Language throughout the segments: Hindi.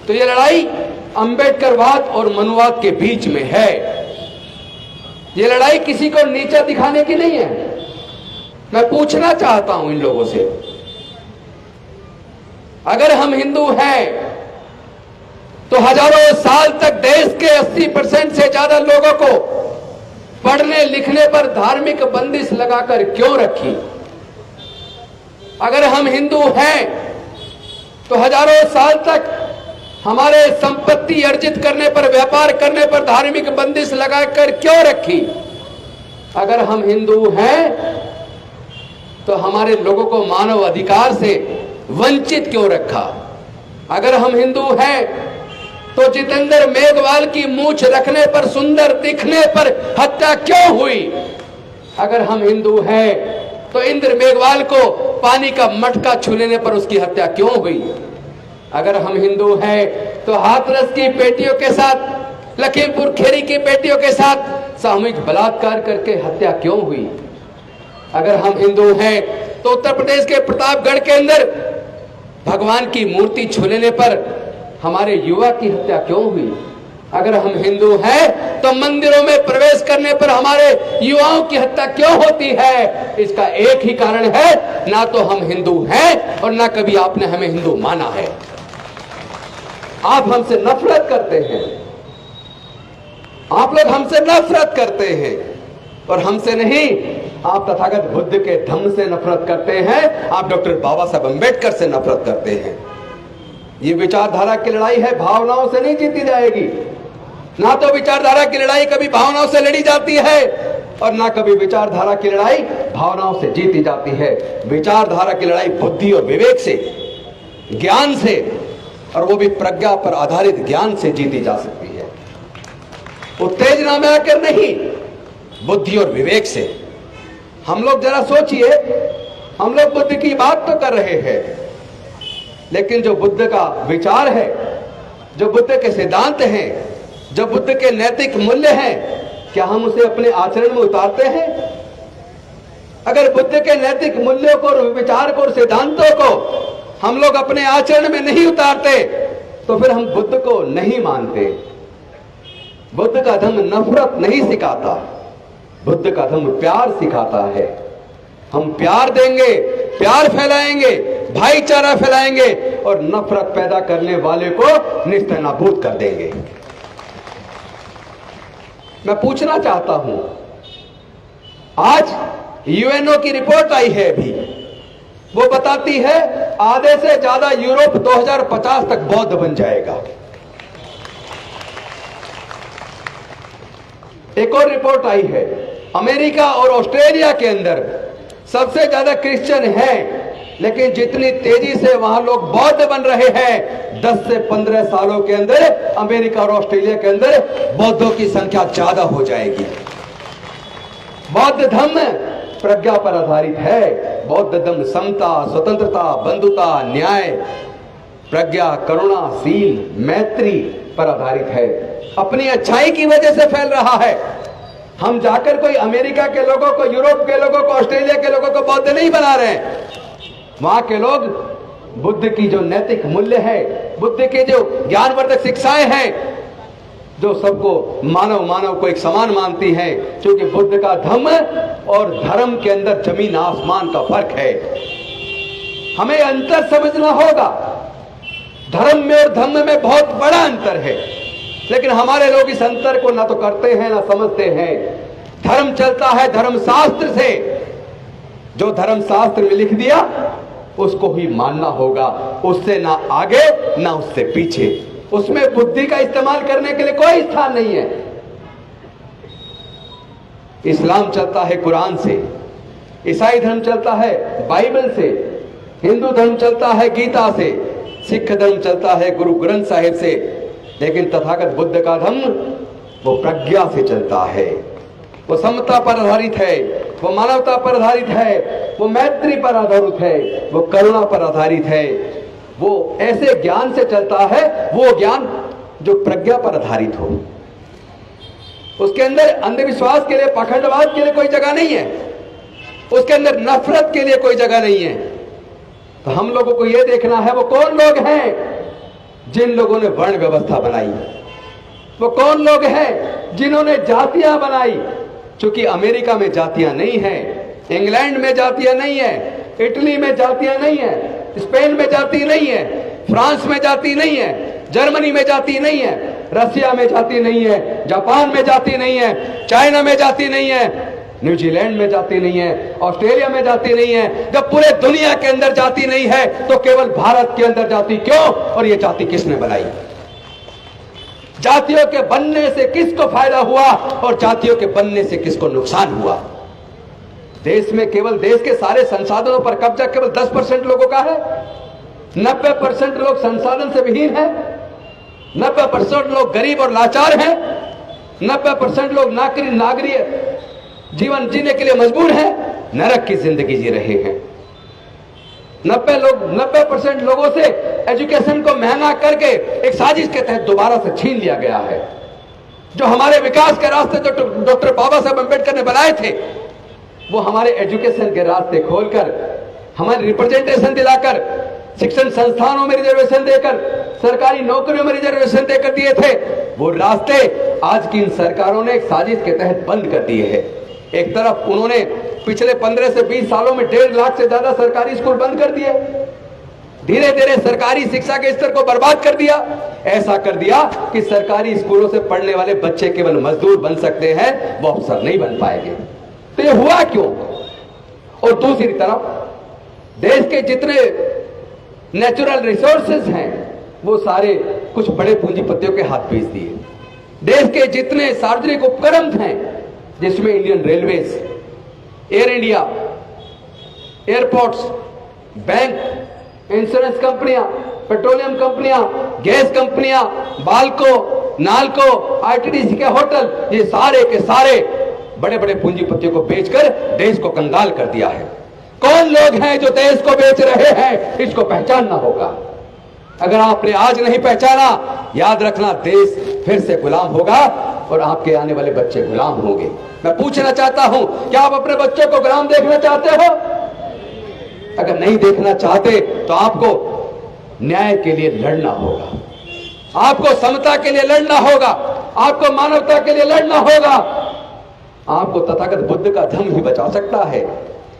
तो ये लड़ाई अंबेडकरवाद और मनुवाद के बीच में है। ये लड़ाई किसी को नीचा दिखाने की नहीं है। मैं पूछना चाहता हूं इन लोगों से, अगर हम हिंदू हैं तो हजारों साल तक देश के 80% से ज्यादा लोगों को पढ़ने लिखने पर धार्मिक बंदिश लगाकर क्यों रखी? अगर हम हिंदू हैं तो हजारों साल तक हमारे संपत्ति अर्जित करने पर, व्यापार करने पर धार्मिक बंदिश लगाकर क्यों रखी? अगर हम हिंदू हैं तो हमारे लोगों को मानव अधिकार से वंचित क्यों रखा? अगर हम हिंदू हैं तो जितेंद्र मेघवाल की मूंछ रखने पर, सुंदर दिखने पर हत्या क्यों हुई? अगर हम हिंदू हैं तो इंद्र मेघवाल को पानी का मटका छू लेने पर उसकी हत्या क्यों हुई? अगर हम हिंदू हैं तो हाथरस की बेटियों के साथ, लखीमपुर खेरी की बेटियों के साथ सामूहिक बलात्कार करके हत्या क्यों हुई? अगर हम हिंदू हैं तो उत्तर प्रदेश के प्रतापगढ़ के अंदर भगवान की मूर्ति छू लेने पर हमारे युवा की हत्या क्यों हुई? अगर हम हिंदू हैं तो मंदिरों में प्रवेश करने पर हमारे युवाओं की हत्या क्यों होती है? इसका एक ही कारण है, ना तो हम हिंदू हैं और ना कभी आपने हमें हिंदू माना है। आप हमसे नफरत करते हैं, आप लोग हमसे नफरत करते हैं, और हमसे नहीं, आप तथागत बुद्ध के धम्म से नफरत करते हैं, आप डॉक्टर बाबा साहब अम्बेडकर से नफरत करते हैं। ये विचारधारा की लड़ाई है, भावनाओं से नहीं जीती जाएगी। ना तो विचारधारा की लड़ाई कभी भावनाओं से लड़ी जाती है और ना कभी विचारधारा की लड़ाई भावनाओं से जीती जाती है। विचारधारा की लड़ाई बुद्धि और विवेक से, ज्ञान से, और वो भी प्रज्ञा पर आधारित ज्ञान से जीती जा सकती है। उत्तेजना में आकर नहीं, बुद्धि और विवेक से। हम लोग जरा सोचिए, हम लोग बुद्ध की बात तो कर रहे हैं, लेकिन जो बुद्ध का विचार है, जो बुद्ध के सिद्धांत हैं, जो बुद्ध के नैतिक मूल्य हैं, क्या हम उसे अपने आचरण में उतारते हैं? अगर बुद्ध के नैतिक मूल्यों को, विचार को और सिद्धांतों को हम लोग अपने आचरण में नहीं उतारते तो फिर हम बुद्ध को नहीं मानते। बुद्ध का धर्म नफरत नहीं सिखाता, बुद्ध का धर्म प्यार सिखाता है। हम प्यार देंगे, प्यार फैलाएंगे, भाईचारा फैलाएंगे और नफरत पैदा करने वाले को निस्तनाबूद कर देंगे। मैं पूछना चाहता हूं, आज यूएनओ की रिपोर्ट आई है अभी, वो बताती है आधे से ज्यादा यूरोप 2050 तक बौद्ध बन जाएगा। एक और रिपोर्ट आई है, अमेरिका और ऑस्ट्रेलिया के अंदर सबसे ज्यादा क्रिश्चियन हैं, लेकिन जितनी तेजी से वहां लोग बौद्ध बन रहे हैं, 10 से 15 सालों के अंदर अमेरिका और ऑस्ट्रेलिया के अंदर बौद्धों की संख्या ज्यादा हो जाएगी। बौद्ध धर्म प्रज्ञा पर आधारित है। बौद्ध धर्म समता, स्वतंत्रता, बंधुता, न्याय, प्रज्ञा, करुणा, शील, मैत्री पर आधारित है। अपनी अच्छाई की वजह से फैल रहा है। हम जाकर कोई अमेरिका के लोगों को, यूरोप के लोगों को, ऑस्ट्रेलिया के लोगों को बौद्ध नहीं बना रहे हैं। वहां के लोग बुद्ध की जो नैतिक मूल्य है, बुद्ध के जो ज्ञानवर्धक शिक्षाएं हैं, जो सबको मानव को एक समान मानती है, क्योंकि बुद्ध का धम्म और धर्म के अंदर जमीन आसमान का फर्क है। हमें अंतर समझना होगा। धर्म में और धम्म में बहुत बड़ा अंतर है, लेकिन हमारे लोग इस अंतर को ना तो करते हैं ना समझते हैं। धर्म चलता है धर्मशास्त्र से, जो धर्मशास्त्र में लिख दिया उसको ही मानना होगा, उससे ना आगे ना उससे पीछे। उसमें बुद्धि का इस्तेमाल करने के लिए कोई स्थान नहीं है। इस्लाम चलता है कुरान से, ईसाई धर्म चलता है बाइबल से, हिंदू धर्म चलता है गीता से, सिख धर्म चलता है गुरु ग्रंथ साहिब से, लेकिन तथागत बुद्ध का धर्म वो प्रज्ञा से चलता है। वो समता पर आधारित है, वो मानवता पर आधारित है, वो मैत्री पर आधारित है, वो करुणा पर आधारित है। वो ऐसे ज्ञान से चलता है, वो ज्ञान जो प्रज्ञा पर आधारित हो। उसके अंदर अंधविश्वास के लिए, पाखंडवाद के लिए कोई जगह नहीं है। उसके अंदर नफरत के लिए कोई जगह नहीं है। तो हम लोगों को यह देखना है वो कौन लोग हैं जिन लोगों ने वर्ण व्यवस्था बनाई। वो कौन लोग हैं जिन्होंने जातियां बनाई? क्योंकि अमेरिका में जातियां नहीं है, इंग्लैंड में जातियां नहीं है, इटली में जातियां नहीं है, स्पेन में जाति नहीं है, फ्रांस में जाति नहीं है, जर्मनी में जाति नहीं है, रसिया में जाति नहीं है, जापान में जाति नहीं है, चाइना में जाति नहीं है, न्यूजीलैंड में जाति नहीं है, ऑस्ट्रेलिया में जाति नहीं है। जब पूरे दुनिया के अंदर जाति नहीं है तो केवल भारत के अंदर जाति क्यों? और ये जाति किसने बनाई? जातियों के बनने से किसको फायदा हुआ और जातियों के बनने से किसको नुकसान हुआ? देश में केवल देश के सारे संसाधनों पर कब्जा केवल 10% लोगों का है। 90% लोग संसाधन से विहीन है, 90% लोग गरीब और लाचार हैं, 90% लोग नागरिक जीवन जीने के लिए मजबूर हैं, नरक की जिंदगी जी रहे हैं। 90% लोगों से एजुकेशन को महंगा करके एक साजिश के तहत दोबारा से छीन लिया गया है। जो हमारे विकास के रास्ते जो डॉक्टर बाबा साहब अम्बेडकर ने बनाए थे, वो हमारे एजुकेशन के रास्ते खोलकर, हमारे रिप्रेजेंटेशन दिलाकर, शिक्षण संस्थानों में रिजर्वेशन देकर, सरकारी नौकरियों में रिजर्वेशन देकर दिए थे, वो रास्ते आज की इन सरकारों ने एक साजिश के तहत बंद कर दिए हैं। एक तरफ उन्होंने पिछले 15 से 20 सालों में 1.5 लाख से ज्यादा सरकारी स्कूल बंद कर दिए, धीरे धीरे सरकारी शिक्षा के स्तर को बर्बाद कर दिया। ऐसा कर दिया कि सरकारी स्कूलों से पढ़ने वाले बच्चे केवल मजदूर बन सकते हैं, वो अफसर नहीं बन पाएंगे। तो ये हुआ क्यों? और दूसरी तरफ देश के जितने नेचुरल रिसोर्सेज हैं वो सारे कुछ बड़े पूंजीपतियों के हाथ भेज दिए। देश के जितने सार्वजनिक उपक्रम हैं, जिसमें Indian railways, air India, airports, bank, insurance कंपनियां, पेट्रोलियम कंपनियां, गैस कंपनियां, बाल्को, नाल्को, आईटीडीसी के होटल, ये सारे के सारे बड़े बड़े पूंजीपतियों को बेचकर देश को कंगाल कर दिया है। कौन लोग हैं जो देश को बेच रहे हैं? इसको पहचानना होगा। अगर आपने आज नहीं पहचाना, याद रखना देश फिर से गुलाम होगा और आपके आने वाले बच्चे गुलाम होंगे। मैं पूछना चाहता हूं, क्या आप अपने बच्चों को गुलाम देखना चाहते हो? अगर नहीं देखना चाहते तो आपको न्याय के लिए लड़ना होगा, आपको समता के लिए लड़ना होगा, आपको मानवता के लिए लड़ना होगा। आपको तथागत बुद्ध का धम्म ही बचा सकता है।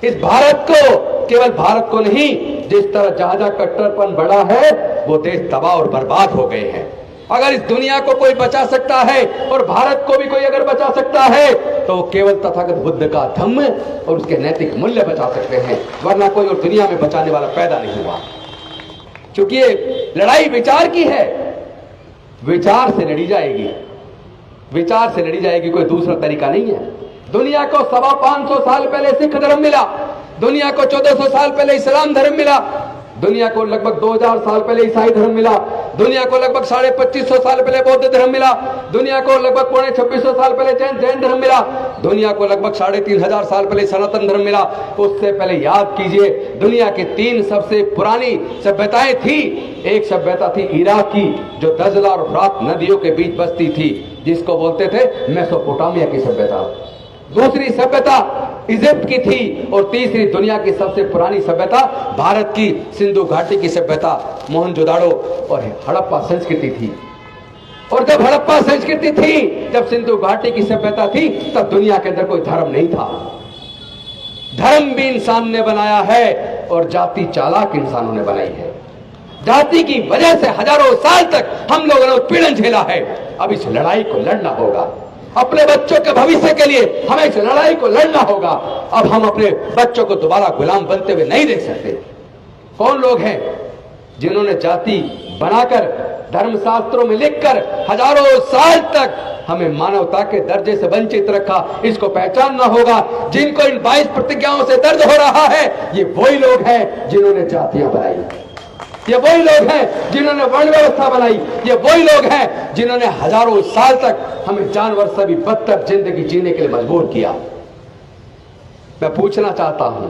इस भारत को, केवल भारत को नहीं, जिस तरह जहां जहां कट्टरपन बढ़ा है वो देश तबाह और बर्बाद हो गए हैं। अगर इस दुनिया को कोई बचा सकता है और भारत को भी कोई अगर बचा सकता है तो केवल तथागत बुद्ध का धम्म और उसके नैतिक मूल्य बचा सकते हैं, वरना कोई और दुनिया में बचाने वाला पैदा नहीं हुआ। क्योंकि ये लड़ाई विचार की है, विचार से लड़ी जाएगी, विचार से लड़ी जाएगी, कोई दूसरा तरीका नहीं है। दुनिया को 550 साल पहले सिख धर्म मिला, दुनिया को 1400 साल पहले इस्लाम धर्म मिला, दुनिया को लगभग 2000 साल पहले ईसाई धर्म मिला, दुनिया को लगभग 2550 साल पहले बौद्ध धर्म मिला, दुनिया को लगभग 2600 साल पहले जैन धर्म मिला, दुनिया को लगभग 3500 साल पहले सनातन धर्म मिला। उससे पहले याद कीजिए, दुनिया की 3 सबसे पुरानी सभ्यताएं थी। एक सभ्यता थी इराक की, जो दजला और फ्रात नदियों के बीच बसती थी, जिसको बोलते थे मेसोपोटामिया की सभ्यता। दूसरी सभ्यता इजिप्ट की थी और तीसरी दुनिया की सबसे पुरानी सभ्यता भारत की सिंधु घाटी की सभ्यता मोहनजोदाड़ो और हड़प्पा संस्कृति थी। और जब हड़प्पा संस्कृति थी, जब सिंधु घाटी की सभ्यता थी, तब दुनिया के अंदर कोई धर्म नहीं था। धर्म भी इंसान ने बनाया है और जाति चालाक इंसानों ने बनाई है। जाति की वजह से हजारों साल तक हम लोगों ने उत्पीड़न झेला है। अब इस लड़ाई को लड़ना होगा। अपने बच्चों के भविष्य के लिए हमें इस लड़ाई को लड़ना होगा। अब हम अपने बच्चों को दोबारा गुलाम बनते हुए नहीं देख सकते। कौन लोग हैं जिन्होंने जाति बनाकर, धर्मशास्त्रों में लिखकर हजारों साल तक हमें मानवता के दर्जे से वंचित रखा? इसको पहचानना होगा। जिनको इन 22 प्रतिज्ञाओं से दर्द हो रहा है, ये वही लोग हैं जिन्होंने जातियां बनाई, ये वही लोग हैं जिन्होंने वर्ण व्यवस्था बनाई, ये वही लोग हैं जिन्होंने हजारों साल तक हमें जानवर से भी बदतर जिंदगी जीने के लिए मजबूर किया। मैं पूछना चाहता हूं,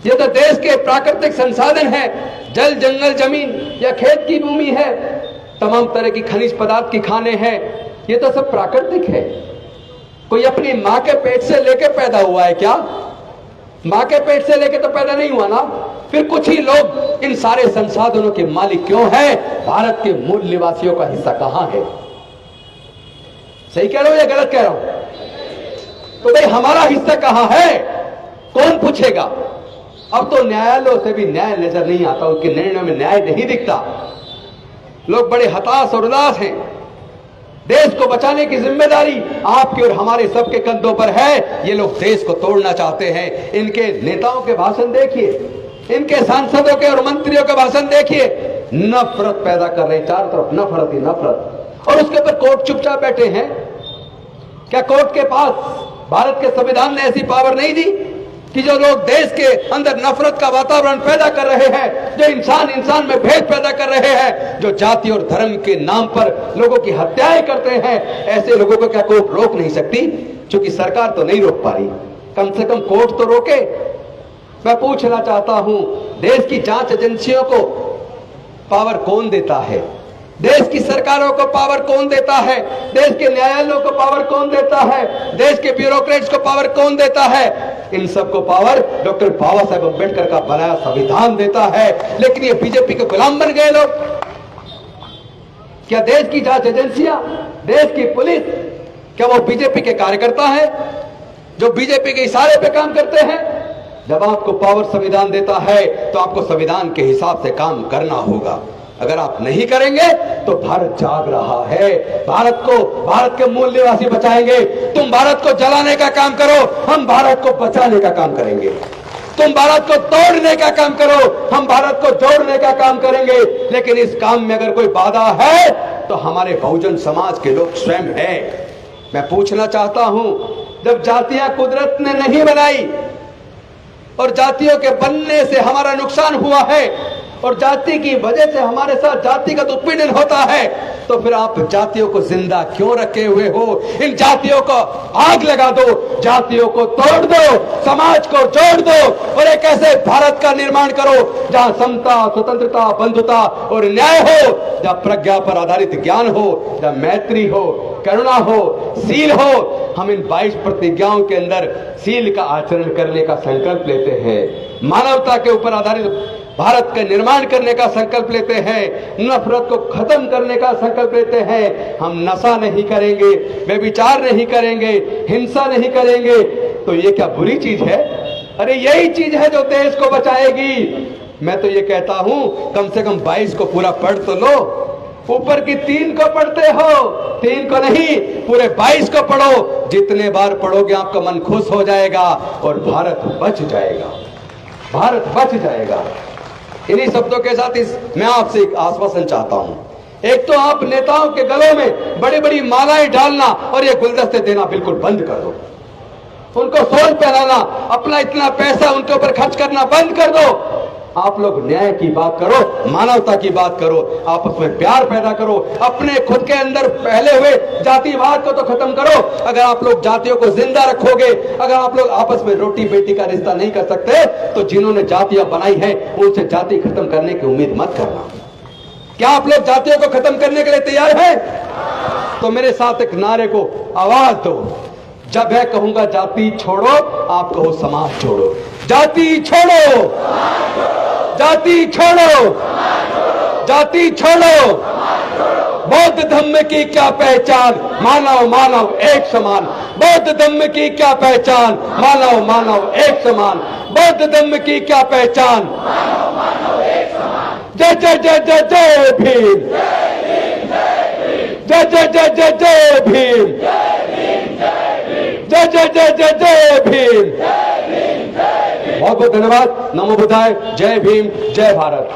ये तो देश के प्राकृतिक संसाधन है, जल, जंगल, जमीन या खेत की भूमि है, तमाम तरह की खनिज पदार्थ की खाने हैं, ये तो सब प्राकृतिक है। कोई अपनी मां के पेट से लेके पैदा हुआ है क्या? मां के पेट से लेके तो पैदा नहीं हुआ ना। फिर कुछ ही लोग इन सारे संसाधनों के मालिक क्यों हैं? भारत के मूल निवासियों का हिस्सा कहां है? सही कह रहा हूं या गलत कह रहा हूं? तो भाई हमारा हिस्सा कहां है? कौन पूछेगा? अब तो न्यायालयों से भी न्याय नजर नहीं आता, उनके निर्णय में न्याय नहीं दिखता। लोग बड़े हताश और उदास हैं। देश को बचाने की जिम्मेदारी आपके और हमारे सबके कंधों पर है। ये लोग देश को तोड़ना चाहते हैं। इनके नेताओं के भाषण देखिए, इनके सांसदों के और मंत्रियों के भाषण देखिए, नफरत पैदा कर रहे हैं। चारों तरफ नफरत ही नफरत, और उसके ऊपर कोर्ट चुपचाप बैठे हैं। क्या कोर्ट के पास भारत के संविधान ने ऐसी पावर नहीं दी कि जो लोग देश के अंदर नफरत का वातावरण पैदा कर रहे हैं, जो इंसान इंसान में भेद पैदा कर रहे हैं, जो जाति और धर्म के नाम पर लोगों की हत्याएं करते हैं, ऐसे लोगों को क्या कोर्ट रोक नहीं सकती? क्योंकि सरकार तो नहीं रोक पा रही, कम से कम कोर्ट तो रोके। मैं पूछना चाहता हूं, देश की जांच एजेंसियों को पावर कौन देता है? देश की सरकारों को पावर कौन देता है? देश के न्यायालयों को पावर कौन देता है? देश के ब्यूरोक्रेट्स को पावर कौन देता है? इन सबको पावर डॉक्टर बाबा साहेब अम्बेडकर का बनाया संविधान देता है। लेकिन ये बीजेपी के गुलाम बन गए लोग। क्या देश की जांच एजेंसियां, देश की पुलिस, क्या वो बीजेपी के कार्यकर्ता है जो बीजेपी के इशारे पे काम करते हैं? जब आपको पावर संविधान देता है तो आपको संविधान के हिसाब से काम करना होगा। अगर आप नहीं करेंगे तो भारत जाग रहा है। भारत को, भारत के मूल निवासी बचाएंगे। तुम भारत को जलाने का काम करो, हम भारत को बचाने का काम करेंगे। तुम भारत को तोड़ने का काम करो, हम भारत को जोड़ने का काम करेंगे। लेकिन इस काम में अगर कोई बाधा है तो हमारे बहुजन समाज के लोग स्वयं हैं। मैं पूछना चाहता हूं, जब जातियां कुदरत ने नहीं बनाई और जातियों के बनने से हमारा नुकसान हुआ है और जाति की वजह से हमारे साथ जातिगत उत्पीड़न होता है, तो फिर आप जातियों को जिंदा क्यों रखे हुए हो? इन जातियों को आग लगा दो, जातियों को तोड़ दो, समाज को जोड़ दो और एक ऐसे भारत का निर्माण करो जहां समता, स्वतंत्रता, बंधुता और न्याय हो, जहां प्रज्ञा पर आधारित ज्ञान हो, जहां मैत्री हो, करुणा हो, सील हो। हम इन 22 प्रतिज्ञाओं के अंदर सील का आचरण करने का संकल्प लेते हैं। मानवता के ऊपर आधारित भारत का निर्माण करने का संकल्प लेते हैं। नफरत को खत्म करने का संकल्प लेते हैं। हम नशा नहीं करेंगे, व्यभिचार नहीं करेंगे, हिंसा नहीं करेंगे। तो ये क्या बुरी चीज है? अरे यही चीज है जो देश को बचाएगी। मैं तो ये कहता हूं, कम से कम 22 को पूरा पढ़ तो लो। ऊपर की 3 को पढ़ते हो, 3 को नहीं, पूरे 22 को पढ़ो। जितने बार पढ़ोगे आपका मन खुश हो जाएगा और भारत बच जाएगा, भारत बच जाएगा। इन्हीं शब्दों के साथ मैं आपसे एक आश्वासन चाहता हूं। एक तो आप नेताओं के गलों में बड़ी बड़ी मालाएं डालना और ये गुलदस्ते देना बिल्कुल बंद कर दो। उनको सोच पहनाना, अपना इतना पैसा उनके ऊपर खर्च करना बंद कर दो। आप लोग न्याय की बात करो, मानवता की बात करो, आपस में प्यार पैदा करो। अपने खुद के अंदर फैले हुए जातिवाद को तो खत्म करो। अगर आप लोग जातियों को जिंदा रखोगे, अगर आप लोग आपस में रोटी बेटी का रिश्ता नहीं कर सकते, तो जिन्होंने जातियां बनाई है उनसे जाति खत्म करने की उम्मीद मत करना। क्या आप लोग जातियों को खत्म करने के लिए तैयार हैं? तो मेरे साथ एक नारे को आवाज दो। जब मैं कहूंगा जाति छोड़ो, आप कहो समाज छोड़ो। जाति छोड़ो, जाति छोड़ो, जाति छोड़ो। बौद्ध धर्म की क्या पहचान? मानव मानव एक समान। बौद्ध धर्म की क्या पहचान? मानव मानव एक समान। बौद्ध धर्म की क्या पहचान? मानव मानव एक समान। जय जय जय जय जय भीम, जय जय जय जय जय भीम, जय जय जय जय जय भीम। बहुत बहुत धन्यवाद। नमो बुद्धाय। जय भीम, जय भारत।